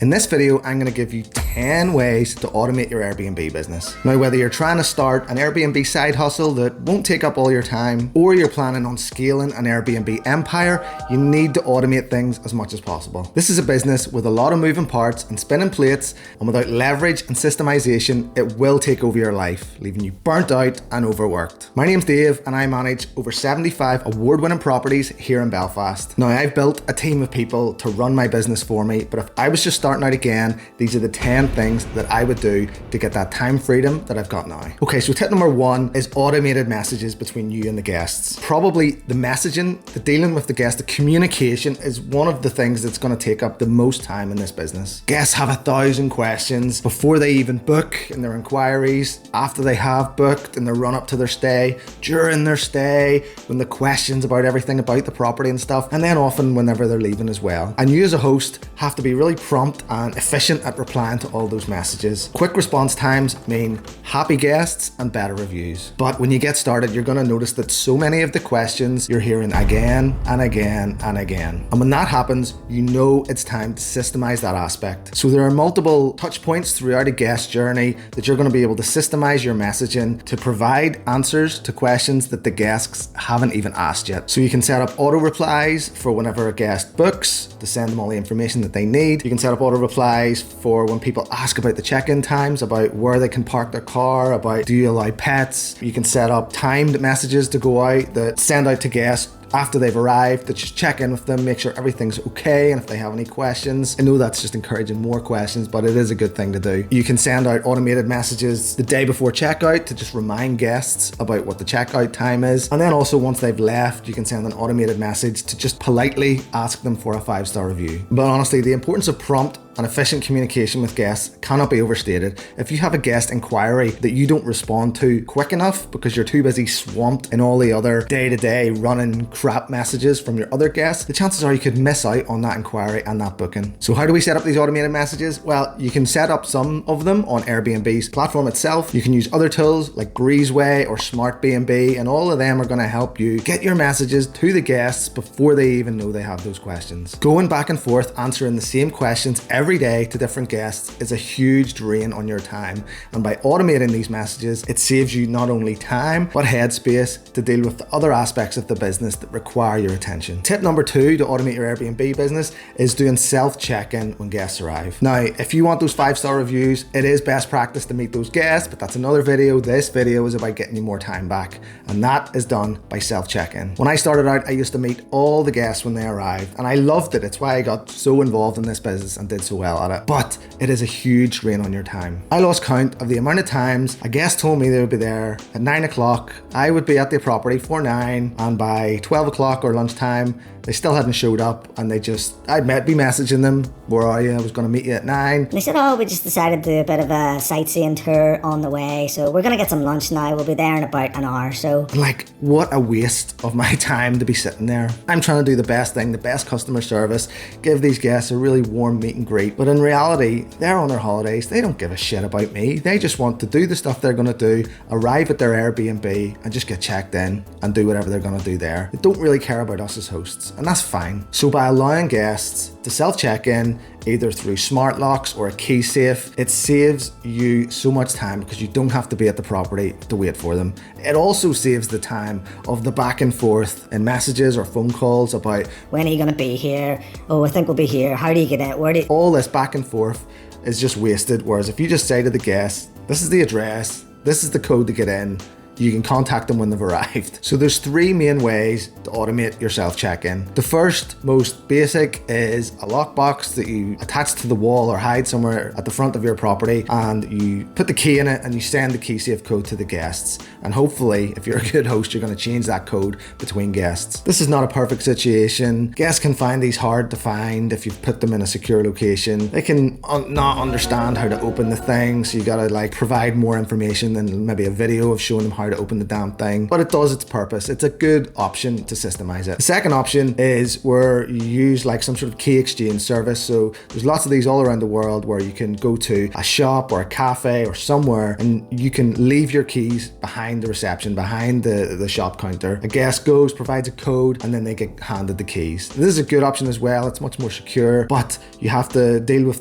In this video, I'm going to give you 10 ways to automate your Airbnb business. Now, whether you're trying to start an Airbnb side hustle that won't take up all your time, or you're planning on scaling an Airbnb empire, you need to automate things as much as possible. This is a business with a lot of moving parts and spinning plates, and without leverage and systemization, it will take over your life, leaving you burnt out and overworked. My name's Dave, and I manage over 75 award-winning properties here in Belfast. Now, I've built a team of people to run my business for me, but if I was just starting out again, these are the 10 things that I would do to get that time freedom that I've got now. Okay, so tip number 1 is automated messages between you and the guests. Probably the messaging, the dealing with the guest, the communication is one of the things that's going to take up the most time in this business. Guests have 1,000 questions before they even book in their inquiries, after they have booked in the run up to their stay, during their stay, when the questions about everything about the property and stuff, and then often whenever they're leaving as well. And you as a host have to be really prompt and efficient at replying to all those messages. Quick response times mean happy guests and better reviews. But when you get started, you're going to notice that so many of the questions you're hearing again and again and again. And when that happens, you know it's time to systemize that aspect. So there are multiple touch points throughout a guest journey that you're going to be able to systemize your messaging to provide answers to questions that the guests haven't even asked yet. So you can set up auto replies for whenever a guest books to send them all the information that they need. You can set up auto replies for when people ask about the check-in times, about where they can park their car, about do you allow pets. You can set up timed messages to go out that send out to guests after they've arrived, to just check in with them, make sure everything's okay, and if they have any questions. I know that's just encouraging more questions, but it is a good thing to do. You can send out automated messages the day before checkout to just remind guests about what the checkout time is. And then also once they've left, you can send an automated message to just politely ask them for a 5-star review. But honestly, the importance of prompt and efficient communication with guests cannot be overstated. If you have a guest inquiry that you don't respond to quick enough because you're too busy swamped in all the other day-to-day running crap messages from your other guests, the chances are you could miss out on that inquiry and that booking. So how do we set up these automated messages? Well, you can set up some of them on Airbnb's platform itself. You can use other tools like Breezeway or Smart B&B, and all of them are going to help you get your messages to the guests before they even know they have those questions. Going back and forth answering the same questions every day to different guests is a huge drain on your time, and by automating these messages, it saves you not only time but headspace to deal with the other aspects of the business that require your attention. Tip number 2 to automate your Airbnb business is doing self-check-in when guests arrive. Now, if you want those 5-star reviews, it is best practice to meet those guests, but that's another video. This video is about getting you more time back, and that is done by self-check-in. When I started out, I used to meet all the guests when they arrived, and I loved it. It's why I got so involved in this business and did so well at it, but it is a huge drain on your time. I lost count of the amount of times a guest told me they would be there at 9 o'clock, I would be at the property for 9, and by 12 o'clock or lunchtime, they still hadn't showed up, and I'd be messaging them, where are you? I was going to meet you at 9. And they said, oh, we just decided to do a bit of a sightseeing tour on the way, so we're going to get some lunch now, we'll be there in about an hour. So like, what a waste of my time to be sitting there. I'm trying to do the best thing, the best customer service, give these guests a really warm meet and greet, but in reality, they're on their holidays, they don't give a shit about me, they just want to do the stuff they're going to do, arrive at their Airbnb and just get checked in and do whatever they're going to do there. They don't really care about us as hosts, and that's fine. So by allowing guests to self-check-in either through smart locks or a key safe, it saves you so much time because you don't have to be at the property to wait for them. It also saves the time of the back and forth in messages or phone calls about when are you going to be here? Oh, I think we'll be here. How do you get in? Where do you... All this back and forth is just wasted, whereas if you just say to the guest, this is the address, this is the code to get in, you can contact them when they've arrived. So there's 3 main ways to automate your self-check-in. The first, most basic, is a lockbox that you attach to the wall or hide somewhere at the front of your property, and you put the key in it and you send the key safe code to the guests. And hopefully, if you're a good host, you're going to change that code between guests. This is not a perfect situation. Guests can find these hard to find if you've put them in a secure location. They can not understand how to open the thing, so you gotta provide more information than maybe a video of showing them how how to open the damn thing, but it does its purpose. It's a good option to systemize it. The second option is where you use like some sort of key exchange service. So there's lots of these all around the world where you can go to a shop or a cafe or somewhere and you can leave your keys behind the reception, behind the shop counter. A guest goes, provides a code, and then they get handed the keys. This is a good option as well. It's much more secure, but you have to deal with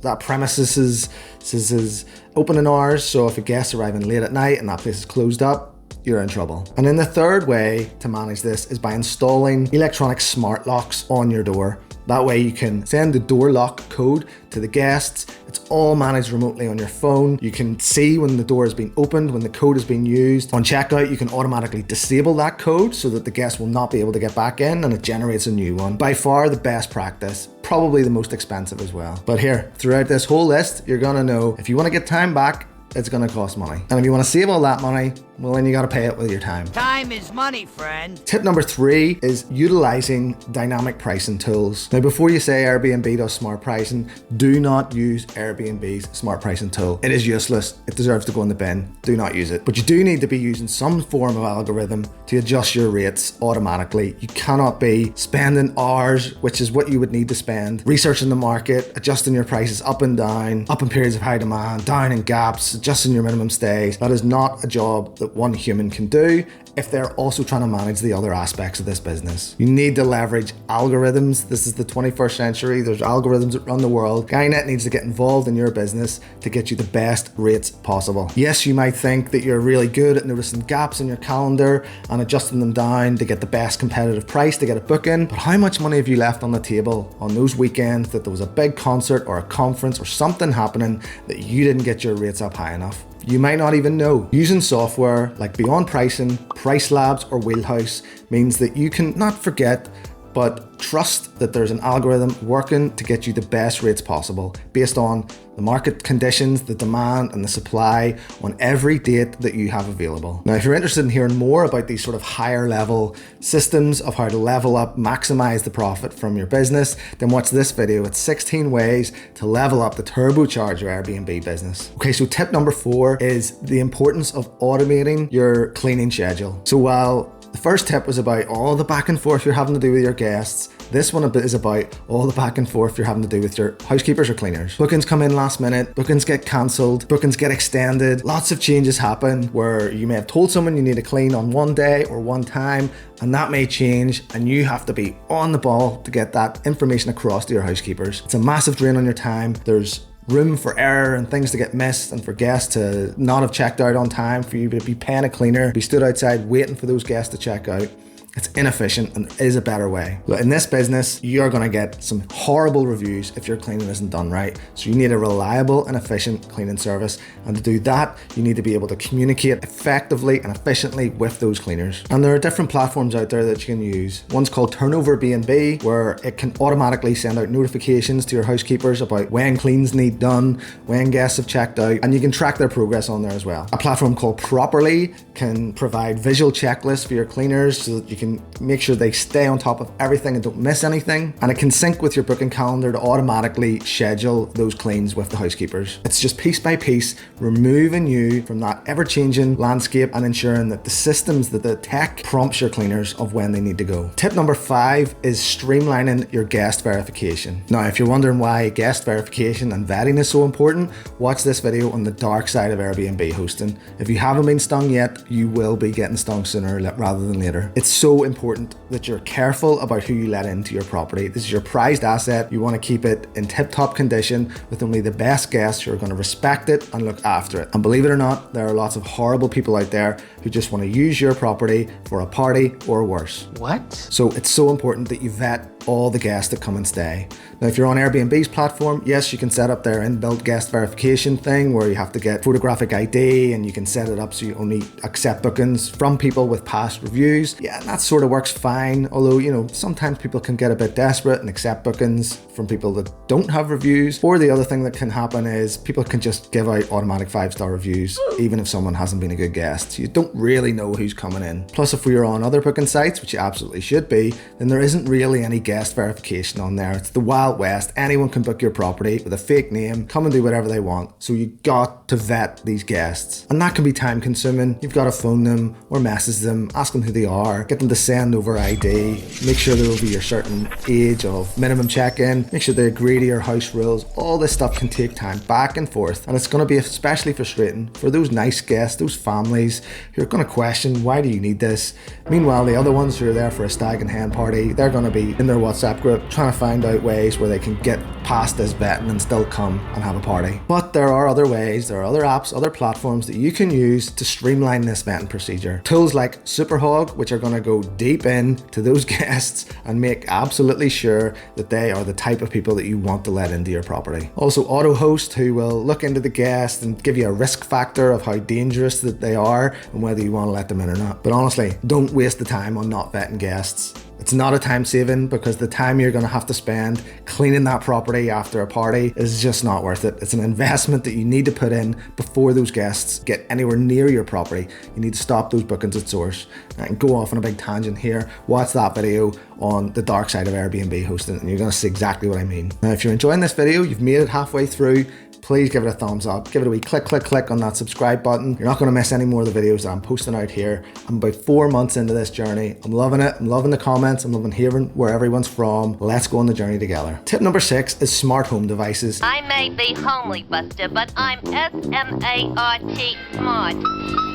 that premises is opening hours. So if a guest's arriving late at night and that place is closed up, you're in trouble. And then the third way to manage this is by installing electronic smart locks on your door. That way you can send the door lock code to the guests. It's all managed remotely on your phone. You can see when the door is being opened, when the code is being used. On checkout, you can automatically disable that code so that the guest will not be able to get back in and it generates a new one. By far the best practice, probably the most expensive as well. But here, throughout this whole list, you're gonna know if you wanna get time back, it's gonna cost money. And if you wanna save all that money, well, then you gotta pay it with your time. Time is money, friend. Tip number 3 is utilizing dynamic pricing tools. Now, before you say Airbnb does smart pricing, do not use Airbnb's smart pricing tool. It is useless. It deserves to go in the bin. Do not use it. But you do need to be using some form of algorithm to adjust your rates automatically. You cannot be spending hours, which is what you would need to spend, researching the market, adjusting your prices up and down, up in periods of high demand, down in gaps, adjusting your minimum stays. That is not a job that one human can do if they're also trying to manage the other aspects of this business. You need to leverage algorithms. This is the 21st century. There's algorithms that run the world. Skynet needs to get involved in your business to get you the best rates possible. Yes, you might think that you're really good at noticing gaps in your calendar and adjusting them down to get the best competitive price to get a booking, but how much money have you left on the table on those weekends that there was a big concert or a conference or something happening that you didn't get your rates up high enough? You might not even know. Using software like Beyond Pricing, Price Labs, or Wheelhouse means that you can not forget, but trust that there's an algorithm working to get you the best rates possible based on the market conditions, the demand and the supply on every date that you have available. Now, if you're interested in hearing more about these sort of higher level systems of how to level up, maximize the profit from your business, then watch this video. It's 16 ways to level up, to turbocharge your Airbnb business. Okay, so tip number 4 is the importance of automating your cleaning schedule. So while the first tip was about all the back and forth you're having to do with your guests, this one is about all the back and forth you're having to do with your housekeepers or cleaners. Bookings come in last minute, bookings get cancelled, bookings get extended, lots of changes happen where you may have told someone you need to clean on one day or one time, and that may change and you have to be on the ball to get that information across to your housekeepers. It's a massive drain on your time. There's room for error and things to get missed and for guests to not have checked out on time, for you to be paying a cleaner, be stood outside waiting for those guests to check out. It's inefficient and there is a better way. But in this business, you're gonna get some horrible reviews if your cleaning isn't done right. So you need a reliable and efficient cleaning service. And to do that, you need to be able to communicate effectively and efficiently with those cleaners. And there are different platforms out there that you can use. One's called Turnover B&B, where it can automatically send out notifications to your housekeepers about when cleans need done, when guests have checked out, and you can track their progress on there as well. A platform called Properly can provide visual checklists for your cleaners so that you can make sure they stay on top of everything and don't miss anything. And it can sync with your booking calendar to automatically schedule those cleans with the housekeepers. It's just piece by piece, removing you from that ever-changing landscape and ensuring that the systems, that the tech prompts your cleaners of when they need to go. Tip number 5 is streamlining your guest verification. Now, if you're wondering why guest verification and vetting is so important, watch this video on the dark side of Airbnb hosting. If you haven't been stung yet, you will be getting stung sooner rather than later. It's so important that you're careful about who you let into your property. This is your prized asset. You want to keep it in tip-top condition with only the best guests who are going to respect it and look after it. And believe it or not, there are lots of horrible people out there who just want to use your property for a party or worse. What? So it's so important that you vet all the guests that come and stay. Now, if you're on Airbnb's platform, yes, you can set up their inbuilt guest verification thing where you have to get photographic ID and you can set it up so you only accept bookings from people with past reviews. Yeah, that sort of works fine. Although, you know, sometimes people can get a bit desperate and accept bookings from people that don't have reviews. Or the other thing that can happen is people can just give out automatic 5-star reviews, even if someone hasn't been a good guest. So you don't really know who's coming in. Plus, if we are on other booking sites, which you absolutely should be, then there isn't really any guest guest verification on there. It's the Wild West. Anyone can book your property with a fake name, come and do whatever they want. So you got to vet these guests. And that can be time consuming. You've got to phone them or message them, ask them who they are, get them to send over ID, make sure they're over your certain age of minimum check-in, make sure they agree to your house rules. All this stuff can take time back and forth, and it's going to be especially frustrating for those nice guests, those families who are going to question, why do you need this? Meanwhile, the other ones who are there for a stag and hen party, they're going to be in their WhatsApp group trying to find out ways where they can get past this vetting and still come and have a party. But there are other ways, there are other apps, other platforms that you can use to streamline this vetting procedure. Tools like Superhog, which are going to go deep into those guests and make absolutely sure that they are the type of people that you want to let into your property. Also AutoHost, who will look into the guest and give you a risk factor of how dangerous that they are and whether you want to let them in or not. But honestly, don't waste the time on not vetting guests. It's not a time saving, because the time you're going to have to spend cleaning that property after a party is just not worth it. It's an investment that you need to put in before those guests get anywhere near your property. You need to stop those bookings at source. And go off on a big tangent here. Watch that video on the dark side of Airbnb hosting and you're going to see exactly what I mean. Now, if you're enjoying this video, you've made it halfway through, please give it a thumbs up. Give it a wee click on that subscribe button. You're not going to miss any more of the videos that I'm posting out here. I'm about 4 months into this journey. I'm loving it. I'm loving the comments. I'm loving hearing where everyone's from. Let's go on the journey together. Tip number 6 is smart home devices. I may be homely, Buster, but I'm S-M-A-R-T smart.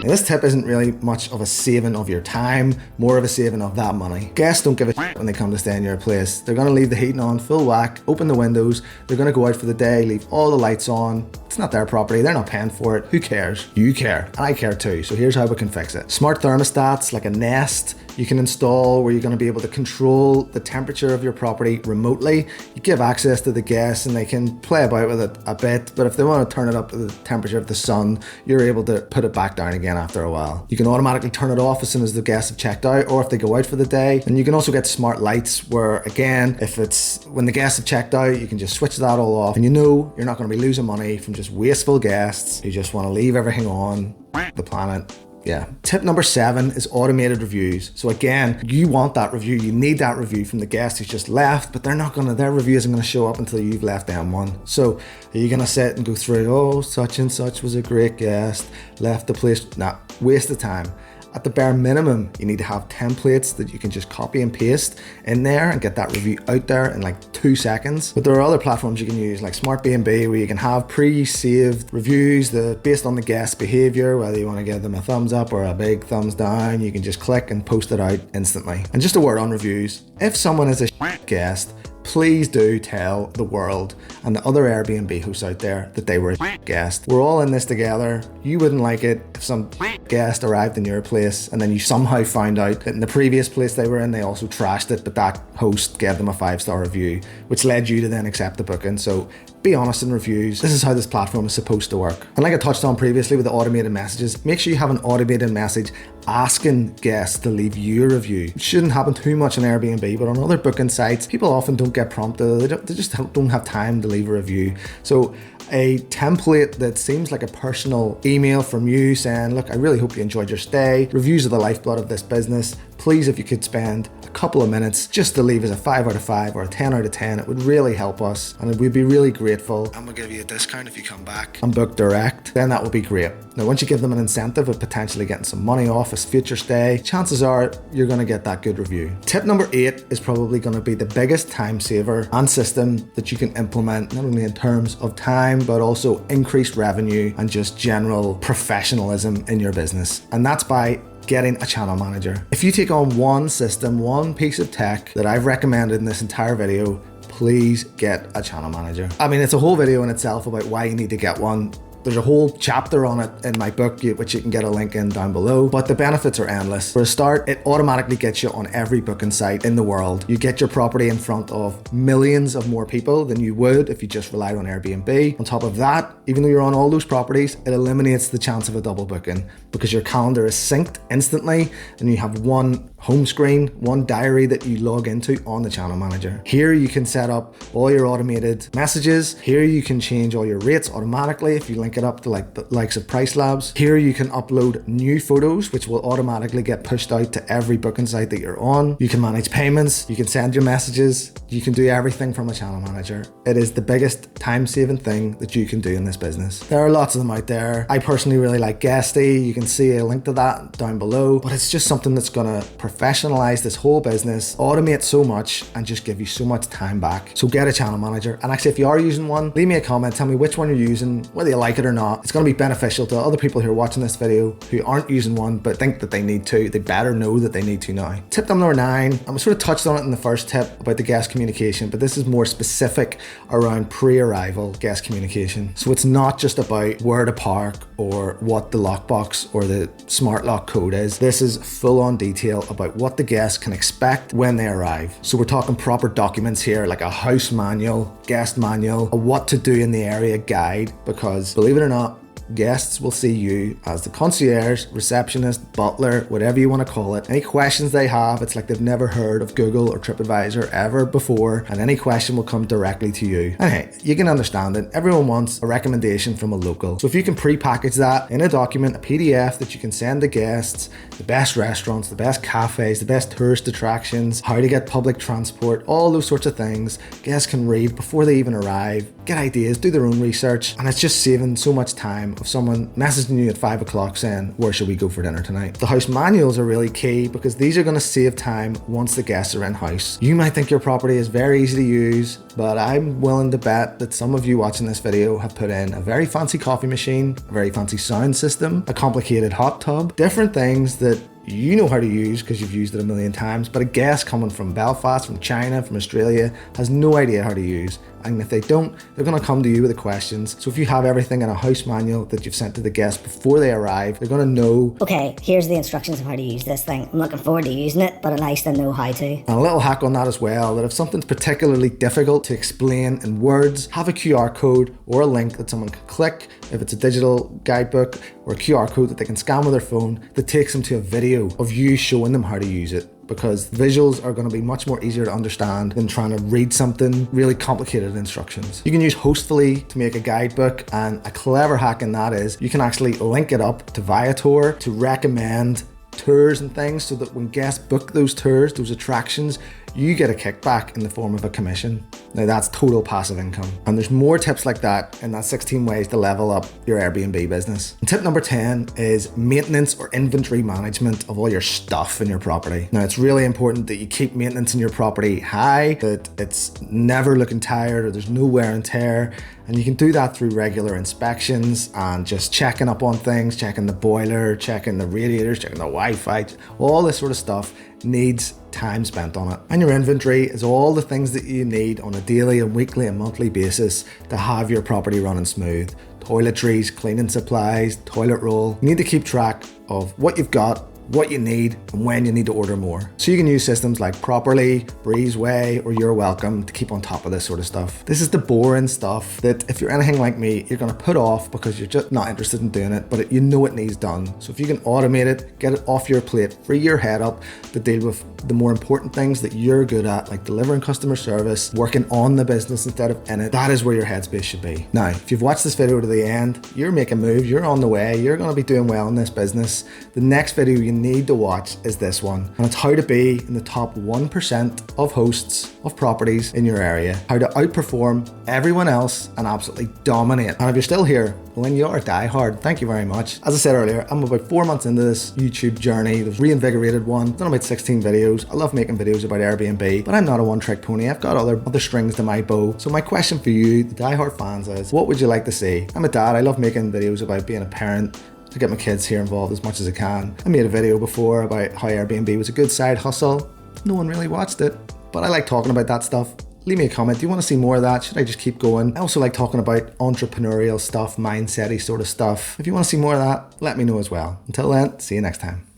Now, this tip isn't really much of a saving of your time, more of a saving of that money. Guests don't give a shit when they come to stay in your place. They're going to leave the heating on full whack, open the windows, they're going to go out for the day, leave all the lights on. It's not their property, they're not paying for it. Who cares? You care, and I care too. So here's how we can fix it. Smart thermostats like a Nest you can install, where you're going to be able to control the temperature of your property remotely. You give access to the guests and they can play about with it a bit, but if they want to turn it up to the temperature of the sun, you're able to put it back down again after a while. You can automatically turn it off as soon as the guests have checked out, or if they go out for the day. And you can also get smart lights where, again, if it's when the guests have checked out, you can just switch that all off, and you know you're not going to be losing money from just wasteful guests who just want to leave everything on the planet. Yeah. Tip number 7 is automated reviews. So again, you want that review, you need that review from the guest who's just left, but their review isn't going to show up until you've left them one. So are you going to sit and go through, oh, such and such was a great guest, left the place? Nah, waste of time. At the bare minimum, you need to have templates that you can just copy and paste in there and get that review out there in like 2 seconds. But there are other platforms you can use like Smart B&B, where you can have pre-saved reviews based on the guest's behavior, whether you want to give them a thumbs up or a big thumbs down. You can just click and post it out instantly. And just a word on reviews. If someone is a guest, please do tell the world and the other Airbnb hosts out there that they were a guest. We're all in this together. You wouldn't like it if some guest arrived in your place and then you somehow found out that in the previous place they were in, they also trashed it, but that host gave them a 5-star review, which led you to then accept the booking. So be honest in reviews. This is how this platform is supposed to work. And like I touched on previously with the automated messages, make sure you have an automated message asking guests to leave you a review. It shouldn't happen too much on Airbnb, but on other booking sites, people often don't get prompted. They just don't have time to leave a review. So a template that seems like a personal email from you saying, look, I really hope you enjoyed your stay. Reviews are the lifeblood of this business. Please, if you could spend a couple of minutes just to leave us a 5 out of 5 or a 10 out of 10, it would really help us and we'd be really grateful. And we'll give you a discount if you come back and book direct. Then that would be great. Now, once you give them an incentive of potentially getting some money off a future stay, chances are you're going to get that good review. Tip number 8 is probably going to be the biggest time saver and system that you can implement, not only in terms of time, but also increased revenue and just general professionalism in your business. And that's by getting a channel manager. If you take on one system, one piece of tech that I've recommended in this entire video, please get a channel manager. I mean, it's a whole video in itself about why you need to get one. There's a whole chapter on it in my book, which you can get a link in down below, but the benefits are endless. For a start, it automatically gets you on every booking site in the world. You get your property in front of millions of more people than you would if you just relied on Airbnb. On top of that, even though you're on all those properties, it eliminates the chance of a double booking because your calendar is synced instantly and you have one home screen, one diary that you log into on the channel manager. Here you can set up all your automated messages. Here you can change all your rates automatically if you link it up to like the likes of Price Labs. Here you can upload new photos, which will automatically get pushed out to every booking site that you're on. You can manage payments, you can send your messages, you can do everything from a channel manager. It is the biggest time-saving thing that you can do in this business. There are lots of them out there. I personally really like Guesty. You can see a link to that down below, but it's just something that's gonna professionalize this whole business, automate so much, and just give you so much time back. So get a channel manager. And actually, if you are using one, leave me a comment, tell me which one you're using, whether you like it or not. It's gonna be beneficial to other people who are watching this video who aren't using one but think that they need to. They better know that they need to now. Tip number 9, I sort of touched on it in the first tip about the guest communication, but this is more specific around pre-arrival guest communication. So it's not just about where to park or what the lockbox or the smart lock code is. This is full on detail about what the guests can expect when they arrive. So we're talking proper documents here, like a house manual, guest manual, a what to do in the area guide, because believe it or not, guests will see you as the concierge, receptionist, butler, whatever you want to call it. Any questions they have, it's like they've never heard of Google or TripAdvisor ever before, and any question will come directly to you. And hey, you can understand it. Everyone wants a recommendation from a local. So if you can pre-package that in a document, a PDF that you can send to guests, the best restaurants, the best cafes, the best tourist attractions, how to get public transport, all those sorts of things, guests can read before they even arrive, get ideas, do their own research, and it's just saving so much time of someone messaging you at 5 o'clock saying, where should we go for dinner tonight? The house manuals are really key because these are going to save time once the guests are in house. You might think your property is very easy to use, but I'm willing to bet that some of you watching this video have put in a very fancy coffee machine, a very fancy sound system, a complicated hot tub, different things that you know how to use because you've used it a million times, but a guest coming from Belfast, from China, from Australia has no idea how to use. And if they don't, they're going to come to you with the questions. So if you have everything in a house manual that you've sent to the guests before they arrive, they're going to know, okay, here's the instructions of how to use this thing. I'm looking forward to using it, but it's nice to know how to. And a little hack on that as well, that if something's particularly difficult to explain in words, have a QR code or a link that someone can click, if it's a digital guidebook, or a QR code that they can scan with their phone that takes them to a video of you showing them how to use it. Because visuals are going to be much more easier to understand than trying to read something really complicated instructions. You can use Hostfully to make a guidebook, and a clever hack in that is you can actually link it up to Viator to recommend tours and things, so that when guests book those tours, those attractions, you get a kickback in the form of a commission. Now that's total passive income. And there's more tips like that in that 16 ways to level up your Airbnb business. And tip number 10 is maintenance or inventory management of all your stuff in your property. Now it's really important that you keep maintenance in your property high, that it's never looking tired or there's no wear and tear. And you can do that through regular inspections and just checking up on things, checking the boiler, checking the radiators, checking the Wi-Fi, all this sort of stuff needs time spent on it. And your inventory is all the things that you need on a daily and weekly and monthly basis to have your property running smooth. Toiletries, cleaning supplies, toilet roll. You need to keep track of what you've got, what you need, and when you need to order more. So you can use systems like Properly, Breezeway, or You're Welcome to keep on top of this sort of stuff. This is the boring stuff that if you're anything like me, you're gonna put off because you're just not interested in doing it, but you know it needs done. So if you can automate it, get it off your plate, free your head up to deal with the more important things that you're good at, like delivering customer service, working on the business instead of in it, that is where your headspace should be. Now, if you've watched this video to the end, you're making moves, you're on the way, you're gonna be doing well in this business. The next video you need to watch is this one, and it's how to be in the top 1% of hosts of properties in your area, how to outperform everyone else and absolutely dominate. And if you're still here, well, then you are diehard. Thank you very much. As I said earlier, I'm about 4 months into this YouTube journey. There's reinvigorated one, done about 16 videos. I love making videos about Airbnb, but I'm not a one-trick pony. I've got other strings to my bow. So my question for you, the diehard fans, is what would you like to see? I'm a dad. I love making videos about being a parent, to get my kids here involved as much as I can. I made a video before about how Airbnb was a good side hustle. No one really watched it, but I like talking about that stuff. Leave me a comment. Do you want to see more of that? Should I just keep going? I also like talking about entrepreneurial stuff, mindset-y sort of stuff. If you want to see more of that, let me know as well. Until then, see you next time.